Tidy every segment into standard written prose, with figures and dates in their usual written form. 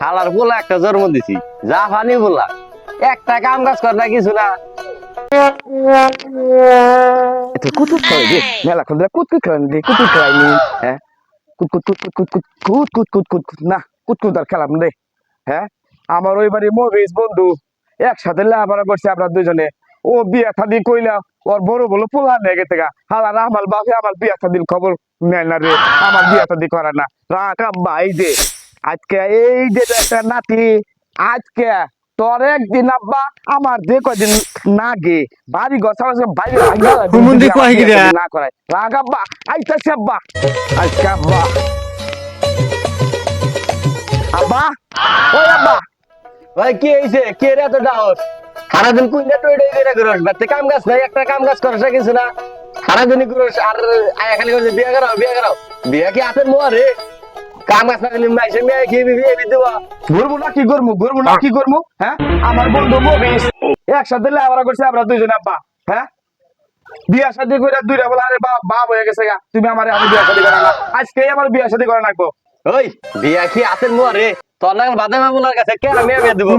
হালার বলা একটা জন্ম দিছি যা ফানি বলা একটা কাম কাজ কর না কিছু না এটা কুতকুত খেলে রে মেলা খন কুতকুত খেলেন রে কুতকুত খেলাইনি হ্যাঁ কুতকুত কুতকুত কুতকুত কুতকুত কুতকুত না কুতকুত আর খেলাম রে হ্যাঁ আমার ওই বাড়ি মহিষ বন্ধু একসাথে লেখাপড়া করছি আমরা দুজনে ও বিয়ে শাদি কইলা ওর বড় বলো পোলা নিয়ে গেছে গা হালার আমার বাপে আমার বিয়ে শাদির খবর নেয় না রে আমার বিয়ে শাদি করে না রাখ আব্বা এই যে আজকে এই যে একটা নাতি আজকে তোর একদিন আব্বা আমার যে কদিন না গে বাড়ি ঘর সবার বাইরে না করায় রাগ আব্বা আইতাছে আব্বা আজকে আব্বা আব্বা ওই আব্বা ভাই কি হইছে কে রে এত ডাউট সারাদিন কুইন্ডা টইডই করে করস বাতে কাম কাজ নাই একটা কাম কাজ করছ কিছু না সারাদিন করস আর আয়া খালি করে বিয়া করাও বিয়া কি হাতের মোয়া রে কাম কাজ না করলে মাইসে মেয়ে কি বিয়ে দিবা ঘুরবো না কি করবো হ্যাঁ আমার বন্ধু মবিস একসাথে লেখাপড়া করছে আমরা দুইজন আব্বা হ্যাঁ বিয়া শাদি করে দুইটা বলে আরে বাপ হয়ে গেছে গা তুমি আমার আমি বিয়া শাদি করা না আজকে আমার বিয়া শাদি করা লাগবো ওই বিয়া কি হাতের মোয়া রে তোর না বাদে মামুনার কাছে কেন মেয়ে বিয়া দিব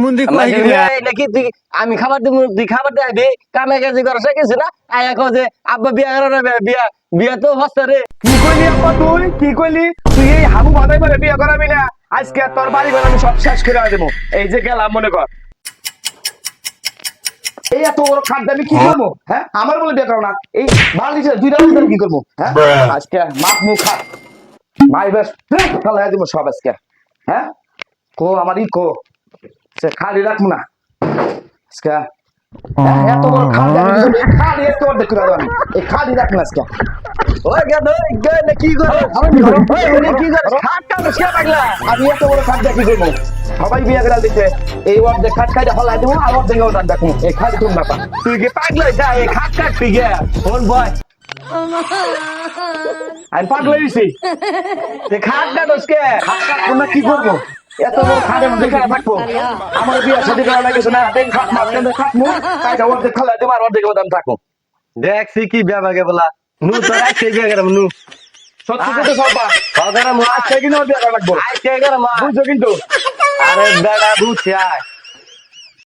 নাকি তুই আমি খাবার দিব তুই খাবার দেবি কামে কাজে করছ কিছু না আয়া কো যে আব্বা বিয়া করো না বিয়া তো হচ্ছে রে কি কইলি আব্বা কি কইলি তুই এই হাবু বাদাই বলে বিয়া করাবি না আজকে তোর বাড়ি ঘর আমি সব শেষ করে দেবো এই যে গেলাম মনে কর এই এত বড় খাদ্য আমি কি করবো হ্যাঁ আমার বলে বিয়ে করো না এই বাড়ি দুইটা কি করবো হ্যাঁ আজকে মাপ মুখ খা মাই বেশ তাহলে দিব সব আজকে হ্যাঁ কো আমার কো সে খালি রাখবো না আজকে এত বড় খাদ্য আমি খালি এত বড় দেখে আমি এই খালি রাখবো আজকে ওই গেল কি করে কি করে খাটটা বসে পাগলা আমি এত বড় খাদ্য কি করবো সবাই বিয়ে করে দিতে এই অর্ধেক খাট খাইতে হলাই দেবো আর অর্ধেক ওটা দেখো এই খালি তুমি ব্যাপার তুই কি পাগলা যা এই খাট কাটবি গে ফোন বয় আমি পাগলা হইছি তুই খাট কাটসকে খাট কাটবো না কি করবো এত বড় খাটের মধ্যে খেলা থাকবো আমার বিয়ে শাদী করা লাগেছে না দেখ খাট মাঝখানে থাকবো তাই অর্ধেক খালাই দেবো আর অর্ধেক ওদাম থাকবো দেখছি কি ব্যাপারে বলা নু তো রাখছে বিয়ে গেলাম নু সত্যি কথা সবা বাজারে মাছ আজকে কিন্তু বিয়ে করা লাগবো আজকে গেলাম বুঝছো কিন্তু আরে বেড়া বুঝছি আয়